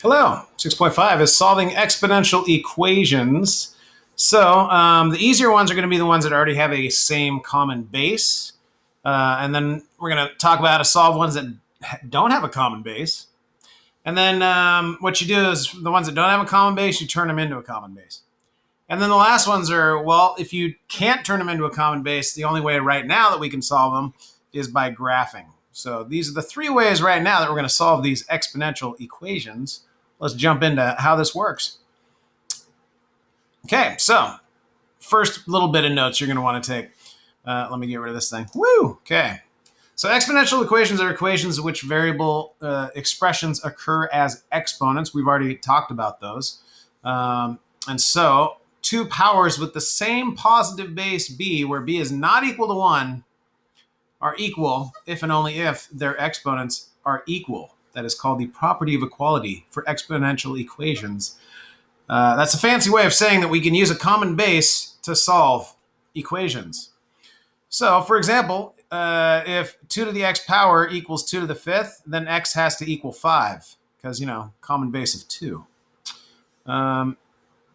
Hello. 6.5 is solving exponential equations. So the easier ones are going to be the ones that already have a same common base. And then we're going to talk about how to solve ones that don't have a common base. And then what you do is the ones that don't have a common base, you turn them into a common base. And then the last ones are, well, if you can't turn them into a common base, the only way right now that we can solve them is by graphing. So these are the three ways right now that we're going to solve these exponential equations. Let's jump into how this works. Okay, so first little bit of notes you're going to want to take. Let me get rid of this thing. Woo! Okay. So exponential equations are equations in which variable expressions occur as exponents. We've already talked about those. And so two powers with the same positive base b, where b is not equal to 1, are equal if and only if their exponents are equal. That is called the property of equality for exponential equations. That's a fancy way of saying that we can use a common base to solve equations. So, for example, if 2 to the x power equals 2 to the 5th, then x has to equal 5, because, common base of 2. And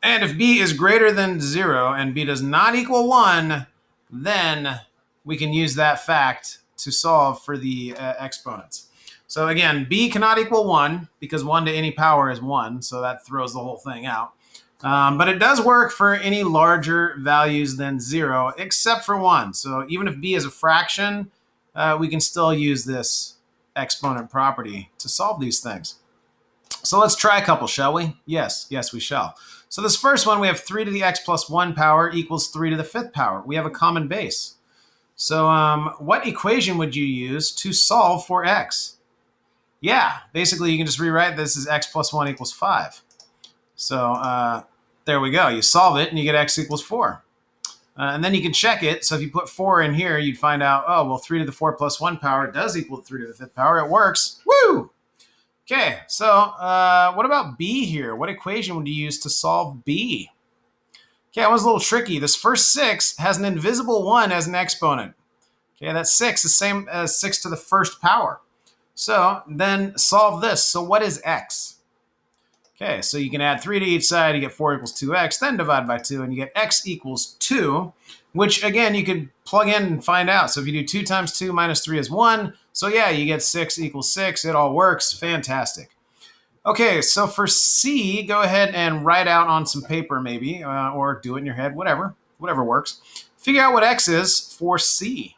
if b is greater than 0 and b does not equal 1, then we can use that fact to solve for the exponents. So again, b cannot equal 1 because 1 to any power is 1, so that throws the whole thing out. But it does work for any larger values than 0, except for 1. So even if b is a fraction, we can still use this exponent property to solve these things. So let's try a couple, shall we? Yes, we shall. So this first one, we have 3 to the x plus 1 power equals 3 to the 5th power. We have a common base. So what equation would you use to solve for x? Yeah, basically you can just rewrite this as x plus 1 equals 5. So there we go. You solve it and you get x equals 4. And then you can check it. So if you put 4 in here, you'd find out, oh, well, 3 to the 4 plus 1 power does equal 3 to the 5th power. It works. Woo! Okay, so what about b here? What equation would you use to solve b? Okay, that was a little tricky. This first 6 has an invisible 1 as an exponent. Okay, that 6 is the same as 6 to the 1st power. So then solve this. So what is x? Okay, so you can add 3 to each side, you get 4 equals 2x, then divide by 2, and you get x equals 2, which, again, you could plug in and find out. So if you do 2 times 2 minus 3 is 1. So, yeah, you get 6 equals 6. It all works. Fantastic. Okay, so for c, go ahead and write out on some paper maybe, or do it in your head, whatever works. Figure out what x is for c.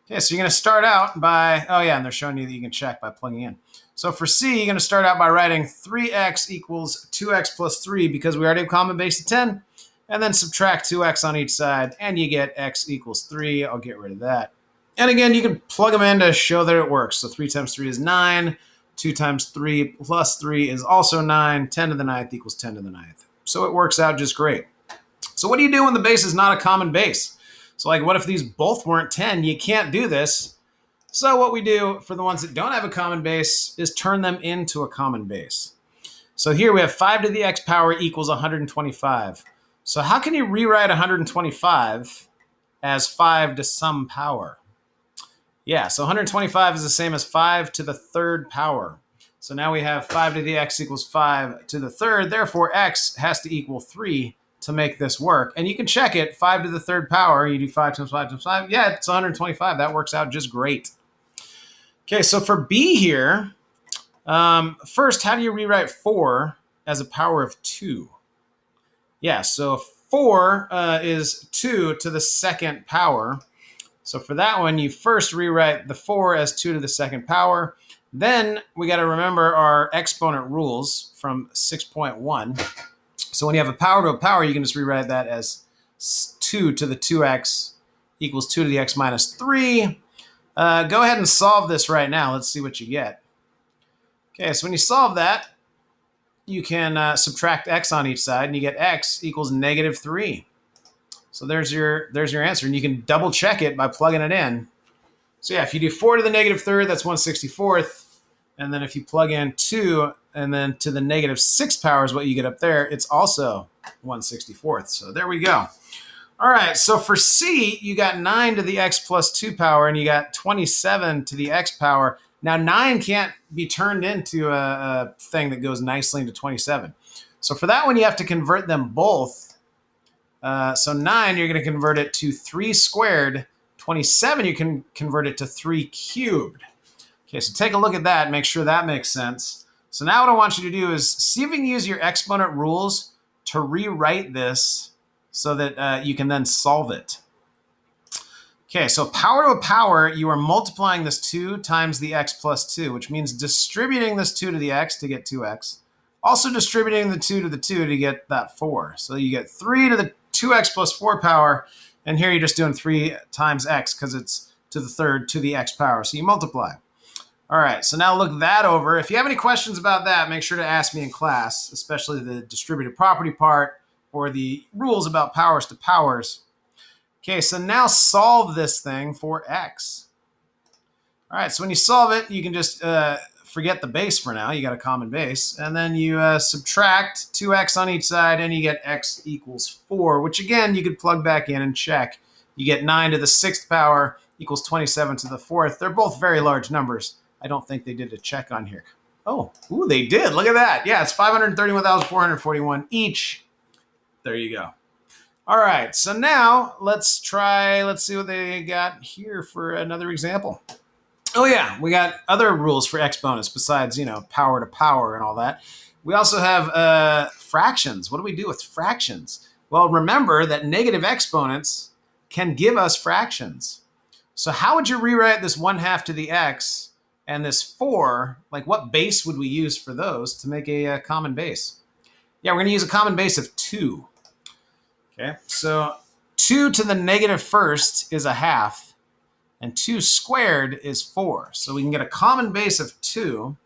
Okay, so you're going to start out by, and they're showing you that you can check by plugging in. So for c, you're going to start out by writing 3x equals 2x plus 3 because we already have common base of 10, and then subtract 2x on each side, and you get x equals 3. I'll get rid of that. And again, you can plug them in to show that it works. So 3 times 3 is 9. 2 times 3 plus 3 is also 9. 10 to the 9th equals 10 to the 9th. So it works out just great. So what do you do when the base is not a common base? So like, what if these both weren't 10? You can't do this. So what we do for the ones that don't have a common base is turn them into a common base. So here we have 5 to the x power equals 125. So how can you rewrite 125 as 5 to some power? Yeah, so 125 is the same as 5 to the 3rd power. So now we have 5 to the x equals 5 to the 3rd. Therefore, x has to equal 3 to make this work. And you can check it. 5 to the 3rd power, you do 5 times 5 times 5. Yeah, it's 125. That works out just great. Okay, so for b here, first, how do you rewrite 4 as a power of 2? Yeah, so 4 is 2 to the 2nd power. So for that one, you first rewrite the 4 as 2 to the 2nd power. Then we got to remember our exponent rules from 6.1. So when you have a power to a power, you can just rewrite that as 2 to the 2x equals 2 to the x minus 3. Go ahead and solve this right now. Let's see what you get. Okay, so when you solve that, you can subtract x on each side, and you get x equals negative 3. So there's your answer, and you can double check it by plugging it in. So yeah, if you do 4 to the negative 3rd, that's 1/64th. And then if you plug in 2 and then to the negative 6 power is what you get up there, it's also 1/64th. So there we go. All right, so for c, you got 9 to the x plus 2 power, and you got 27 to the x power. Now 9 can't be turned into a thing that goes nicely into 27. So for that one, you have to convert them both. So 9, you're going to convert it to 3 squared. 27, you can convert it to 3 cubed. Okay, so take a look at that, make sure that makes sense. So now what I want you to do is see if you can use your exponent rules to rewrite this so that you can then solve it. Okay, so power to a power, you are multiplying this 2 times the x plus 2, which means distributing this 2 to the x to get 2x. Also distributing the 2 to the 2 to get that 4. So you get 3 to the 2x plus 4 power, and here you're just doing 3 times x because it's to the third to the x power. So you multiply. All right, so now look that over. If you have any questions about that, make sure to ask me in class, especially the distributive property part or the rules about powers to powers. Okay, so now solve this thing for x. All right, so when you solve it, you can just forget the base for now. You got a common base. And then you subtract 2x on each side, and you get x equals 4, which again, you could plug back in and check. You get 9 to the 6th power equals 27 to the 4th. They're both very large numbers. I don't think they did a check on here. Oh, ooh, they did. Look at that. Yeah, it's 531,441 each. There you go. All right, so now let's see what they got here for another example. Oh yeah, we got other rules for exponents besides, power to power and all that. We also have fractions. What do we do with fractions? Well, remember that negative exponents can give us fractions. So how would you rewrite this 1/2 to the x and this 4? Like what base would we use for those to make a common base? Yeah, we're going to use a common base of 2. Okay, so 2 to the negative first is 1/2, and 2 squared is 4. So we can get a common base of 2.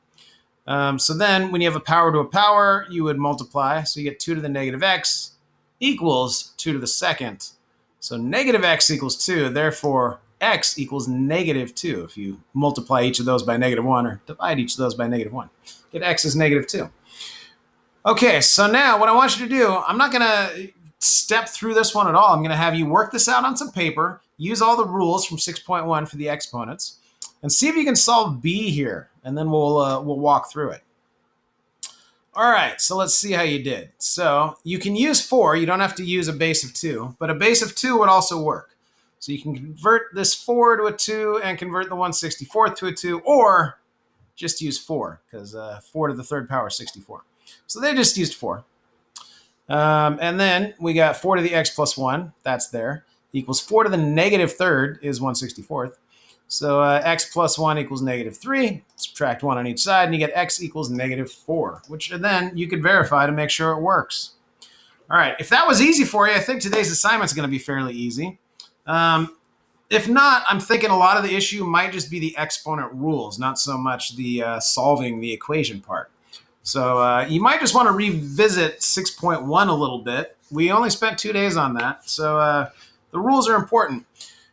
So then when you have a power to a power, you would multiply. So you get 2 to the negative x equals 2 to the second. So negative x equals 2. Therefore, x equals negative 2. If you multiply each of those by -1 or divide each of those by -1, get x is negative 2. Okay, so now what I want you to do, I'm not going to step through this one at all. I'm going to have you work this out on some paper, use all the rules from 6.1 for the exponents, and see if you can solve b here, and then we'll walk through it. All right, so let's see how you did. So you can use 4. You don't have to use a base of 2, but a base of 2 would also work. So you can convert this 4 to a 2 and convert the 1/64th to a 2, or just use 4, because 4 to the 3rd power is 64. So they just used 4. And then we got 4 to the x plus 1, that's there, equals 4 to the negative 3rd is 1/64th. So x plus 1 equals -3, subtract 1 on each side, and you get x equals -4, which then you could verify to make sure it works. All right, if that was easy for you, I think today's assignment's going to be fairly easy. If not, I'm thinking a lot of the issue might just be the exponent rules, not so much the solving the equation part. So you might just want to revisit 6.1 a little bit. We only spent 2 days on that, so the rules are important.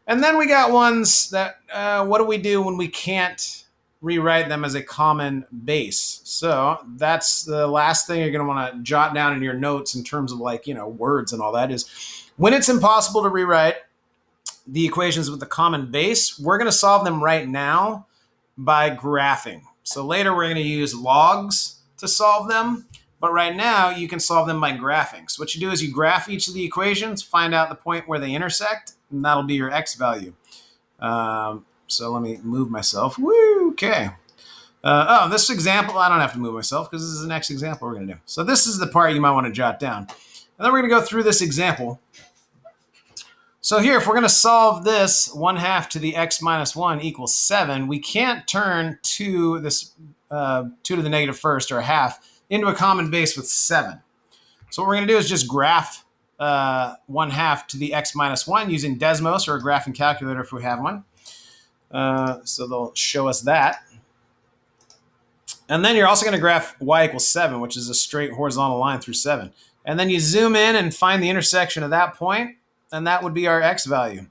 And then we got ones that, what do we do when we can't rewrite them as a common base? So that's the last thing you're going to want to jot down in your notes in terms of words and all that is when it's impossible to rewrite the equations with the common base, we're going to solve them right now by graphing. So later we're going to use logs to solve them, but right now you can solve them by graphing. So what you do is you graph each of the equations, find out the point where they intersect, and that'll be your x value. So let me move myself. Woo, okay. This example, I don't have to move myself because this is the next example we're going to do. So this is the part you might want to jot down. And then we're going to go through this example. So here, if we're going to solve this 1/2 to the x minus 1 equals 7, we can't turn 2 to the negative first, or 1/2, into a common base with 7. So what we're going to do is just graph 1/2 to the x minus 1 using Desmos or a graphing calculator if we have one. So they'll show us that. And then you're also going to graph y equals 7, which is a straight horizontal line through 7. And then you zoom in and find the intersection of that point, and that would be our x value.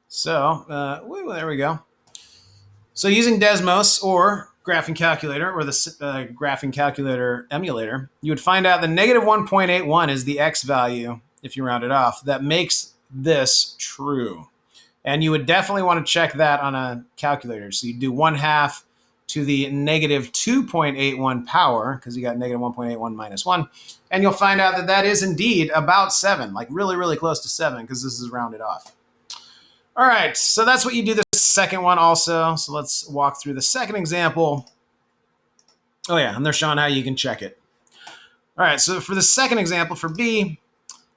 So there we go. So using Desmos or graphing calculator or the graphing calculator emulator, you would find out the -1.81 is the x value, if you round it off, that makes this true. And you would definitely want to check that on a calculator. So you do 1/2 to the negative 2.81 power, because you got negative 1.81 minus 1. And you'll find out that that is indeed about 7, like really, really close to 7, because this is rounded off. All right, so that's what you do the second one also. So let's walk through the second example. Oh yeah, and they're showing how you can check it. All right, so for the second example, for B,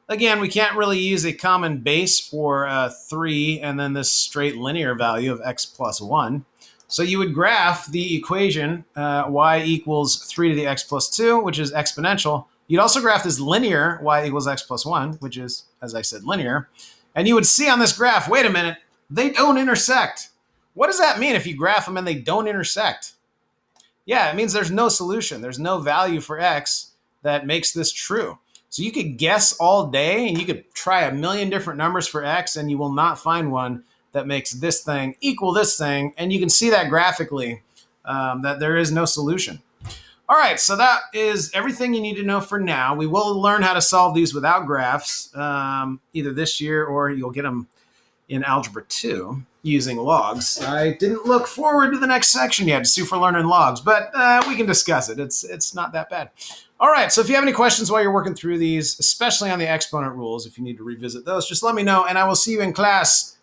again, we can't really use a common base for 3 and then this straight linear value of x plus 1. So you would graph the equation y equals 3 to the x plus 2, which is exponential. You'd also graph this linear y equals x plus 1, which is, as I said, linear. And you would see on this graph, wait a minute, they don't intersect. What does that mean if you graph them and they don't intersect? Yeah, it means there's no solution. There's no value for x that makes this true. So you could guess all day and you could try a million different numbers for x and you will not find one that makes this thing equal this thing. And you can see that graphically, that there is no solution. All right, so that is everything you need to know for now. We will learn how to solve these without graphs, either this year or you'll get them in Algebra 2 using logs. I didn't look forward to the next section yet to see if we're learning logs, but we can discuss it. It's not that bad. All right, so if you have any questions while you're working through these, especially on the exponent rules, if you need to revisit those, just let me know, and I will see you in class.